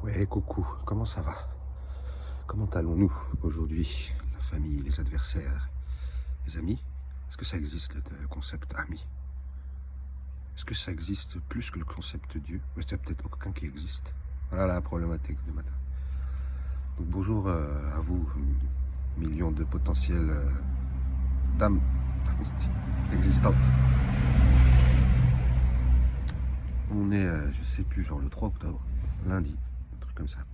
Ouais, coucou, comment ça va? Comment allons-nous aujourd'hui? La famille, les adversaires, les amis? Est-ce que ça existe le concept ami? Est-ce que ça existe plus que le concept Dieu? Ou est-ce qu'il y a peut-être aucun qui existe? Voilà la problématique du matin. Donc bonjour à vous, millions de potentielles dames existantes. On est, je sais plus, genre le 3 octobre, lundi, un truc comme ça.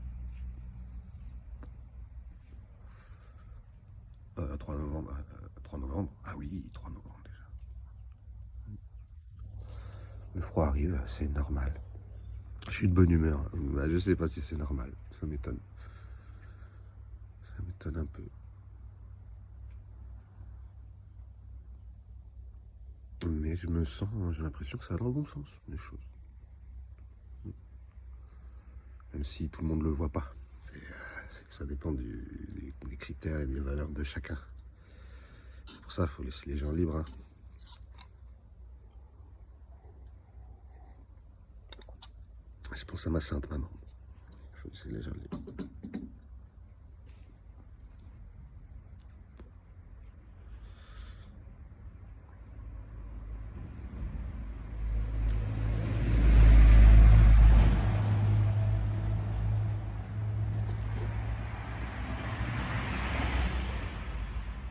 3 novembre, 3 novembre, ah oui, 3 novembre déjà. Le froid arrive, c'est normal. Je suis de bonne humeur. Bah, je sais pas si c'est normal. Ça m'étonne. Ça m'étonne un peu. Mais je me sens, j'ai l'impression que ça va dans le bon sens, les choses. Même si tout le monde ne le voit pas. Ça dépend des critères et des valeurs de chacun. Pour ça, il faut laisser les gens libres. Hein. Je pense à ma sainte maman. Il faut laisser les gens libres.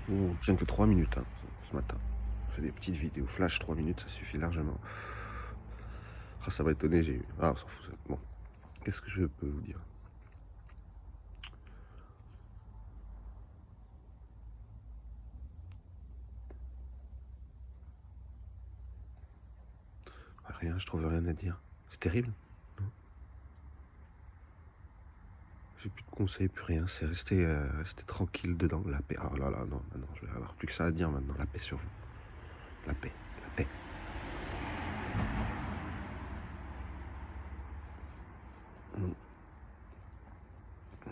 On tient que 3 minutes hein, ce matin. On fait des petites vidéos flash, 3 minutes, ça suffit largement. Ah, ça va étonner, j'ai eu. Ah, on s'en fout. Bon, qu'est-ce que je peux vous dire? Rien, je trouve rien à dire. C'est terrible. J'ai plus de conseils, plus rien. C'est rester tranquille dedans. La paix. Oh là là, non, non, je vais avoir plus que ça à dire maintenant. La paix sur vous. La paix, la paix.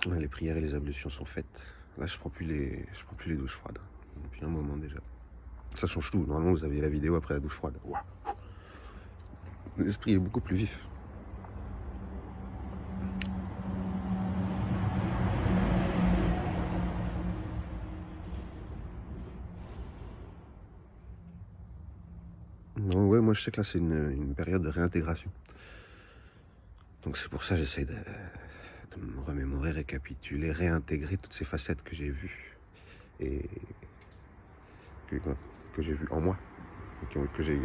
Ouais, les prières et les ablutions sont faites. Là, je prends plus les douches froides. Depuis un moment déjà. Ça change tout. Normalement, vous aviez la vidéo après la douche froide. Waouh. L'esprit est beaucoup plus vif. Non, ouais, moi je sais que là c'est une période de réintégration. Donc c'est pour ça que j'essaie de me remémorer, récapituler, réintégrer toutes ces facettes que j'ai vues et que j'ai vues en moi, que j'ai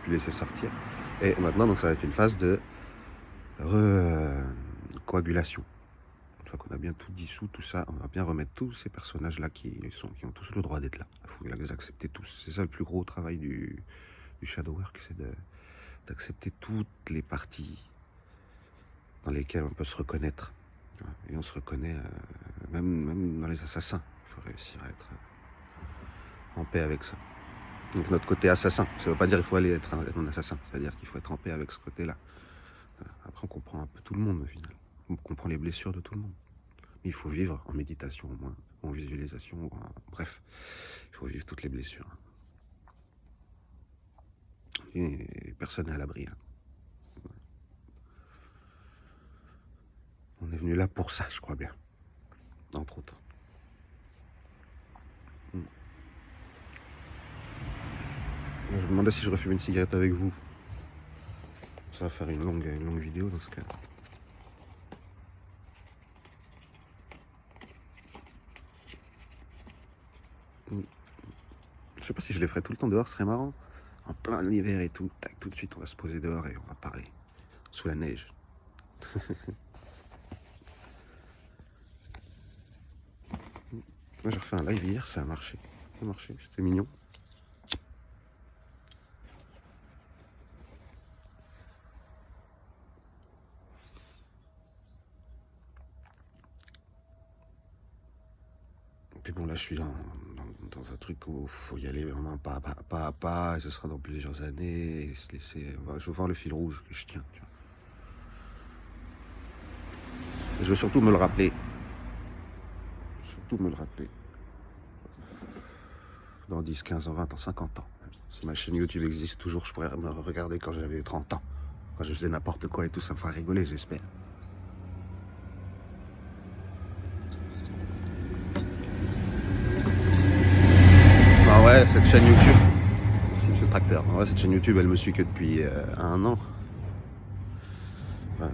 pu laisser sortir. Et maintenant, donc ça va être une phase de coagulation. Une fois qu'on a bien tout dissous, tout ça, on va bien remettre tous ces personnages-là qui ont tous le droit d'être là. Il faut les accepter tous. C'est ça le plus gros travail du shadow work, c'est d'accepter toutes les parties dans lesquelles on peut se reconnaître. Et on se reconnaît même dans les assassins. Il faut réussir à être en paix avec ça. Donc notre côté assassin, ça ne veut pas dire qu'il faut aller être un assassin, c'est-à-dire qu'il faut être en paix avec ce côté-là. Après on comprend un peu tout le monde au final. On comprend les blessures de tout le monde. Mais il faut vivre en méditation au moins, en visualisation, bref. Il faut vivre toutes les blessures. Et personne n'est à l'abri. Hein. On est venu là pour ça, je crois bien. Entre autres. Je me demandais si je refume une cigarette avec vous. Ça va faire une longue vidéo dans ce cas. Je sais pas si je les ferais tout le temps dehors, ce serait marrant. En plein hiver et tout, tac, tout de suite on va se poser dehors et on va parler. Sous la neige. Moi j'ai refait un live hier, ça a marché. Ça a marché, c'était mignon. Et bon là je suis dans un truc où il faut y aller vraiment pas à pas, et ce sera dans plusieurs années, et se laisser. Je veux voir le fil rouge que je tiens, tu vois. Je veux surtout me le rappeler. Dans 10, 15 ans, 20 ans, 50 ans. Si ma chaîne YouTube existe toujours, je pourrais me regarder quand j'avais 30 ans. Quand je faisais n'importe quoi et tout, ça me fera rigoler, j'espère. cette chaîne YouTube. Merci monsieur le tracteur. En vrai, cette chaîne YouTube, elle me suit que depuis 1 an. Ouais.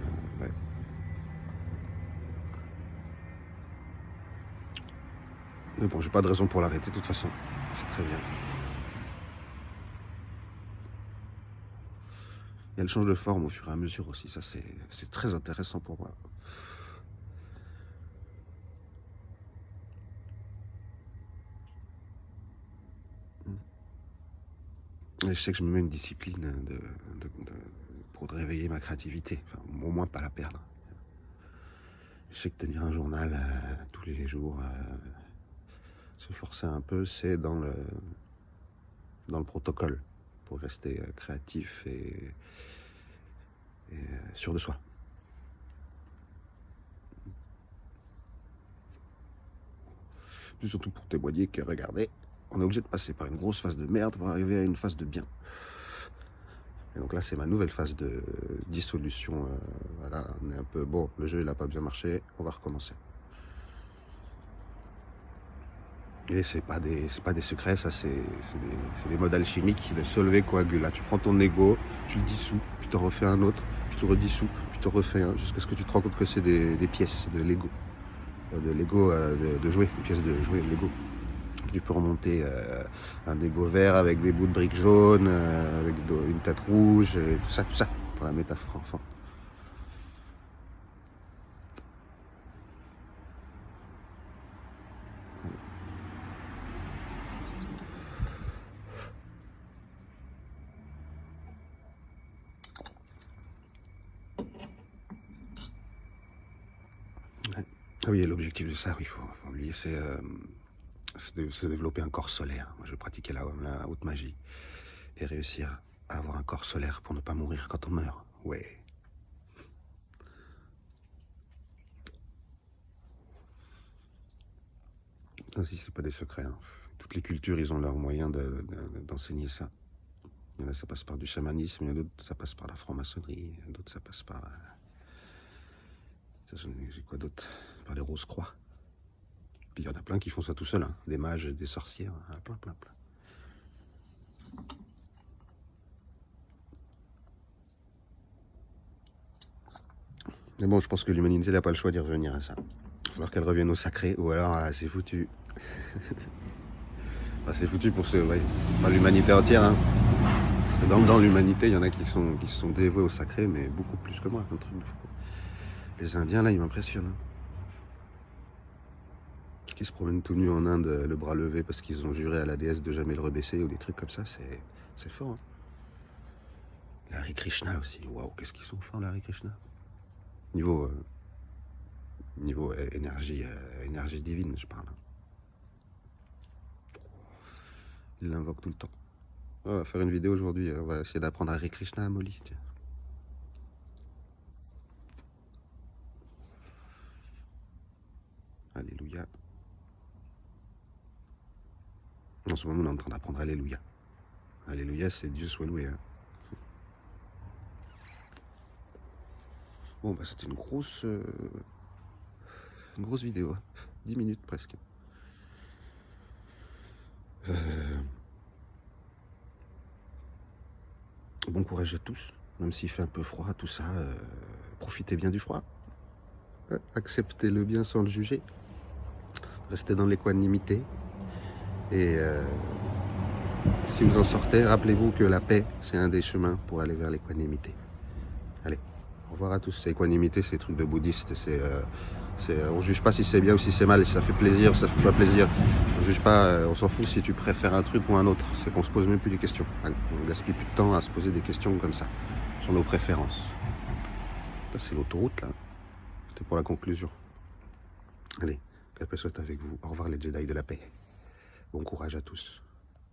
Mais bon, j'ai pas de raison pour l'arrêter de toute façon. C'est très bien. Et elle change de forme au fur et à mesure aussi. Ça, c'est très intéressant pour moi. Et je sais que je me mets une discipline pour réveiller ma créativité. Enfin, au moins pas la perdre. Je sais que tenir un journal tous les jours, se forcer un peu, c'est dans le protocole pour rester créatif et sûr de soi. Puis surtout pour témoigner que, regardez, on est obligé de passer par une grosse phase de merde pour arriver à une phase de bien. Et donc là, c'est ma nouvelle phase de dissolution. Voilà, on est un peu... Bon, le jeu, il n'a pas bien marché, on va recommencer. Et c'est pas des secrets, ça, c'est des modes alchimiques de solver coagula. Tu prends ton ego, tu le dissous, puis tu en refais un autre, puis tu le redissous, puis tu en refais un, jusqu'à ce que tu te rends compte que c'est des pièces de Lego. De jouer, des pièces de jouer Lego. Tu peux remonter un Lego vert avec des bouts de briques jaunes, avec une tête rouge, et tout ça, pour la métaphore enfant. Ouais. Ah oui, et l'objectif de ça, oui, il faut oublier, c'est de se développer un corps solaire. Moi, je pratiquais la haute magie et réussir à avoir un corps solaire pour ne pas mourir quand on meurt. Ouais. Ainsi, c'est pas des secrets. Hein. Toutes les cultures, ils ont leur moyen d'enseigner ça. Il y en a, ça passe par du chamanisme, il y en a d'autres, ça passe par la franc-maçonnerie, d'autres, ça passe par... j'ai quoi d'autre? Par les rose-croix. Puis il y en a plein qui font ça tout seul, hein. Des mages, des sorcières, hein. Plein. Mais bon, je pense que l'humanité n'a pas le choix d'y revenir à ça. Il va falloir qu'elle revienne au sacré, ou alors c'est foutu. Enfin, c'est foutu pour ceux, ouais, pas l'humanité entière, hein. Parce que dans l'humanité, il y en a qui se sont dévoués au sacré, mais beaucoup plus que moi, un truc de fou. Les Indiens, là, ils m'impressionnent. Hein. Qui se promènent tout nus en Inde, le bras levé, parce qu'ils ont juré à la déesse de jamais le rebaisser, ou des trucs comme ça, c'est fort. Hein. L'Hare Krishna aussi, waouh, qu'est-ce qu'ils sont forts, l'Hare Krishna. Niveau énergie divine, je parle. Ils l'invoquent tout le temps. On va faire une vidéo aujourd'hui, on va essayer d'apprendre Hare Krishna à Molly, tiens. Alléluia. En ce moment, on est en train d'apprendre Alléluia. Alléluia, c'est Dieu soit loué. Hein. Bon, bah c'était une grosse vidéo. 10 minutes presque. Bon courage à tous. Même s'il fait un peu froid, tout ça, profitez bien du froid. Acceptez-le bien sans le juger. Restez dans l'équanimité. Et si vous en sortez, rappelez-vous que la paix, c'est un des chemins pour aller vers l'équanimité. Allez, au revoir à tous. L'équanimité, c'est des trucs de bouddhiste. On ne juge pas si c'est bien ou si c'est mal, si ça fait plaisir ou ça fait pas plaisir. On juge pas, on s'en fout si tu préfères un truc ou un autre. C'est qu'on se pose même plus des questions. On gaspille plus de temps à se poser des questions comme ça, sur nos préférences. C'est l'autoroute là. C'était pour la conclusion. Allez, que la paix soit avec vous. Au revoir les Jedi de la paix. Bon courage à tous.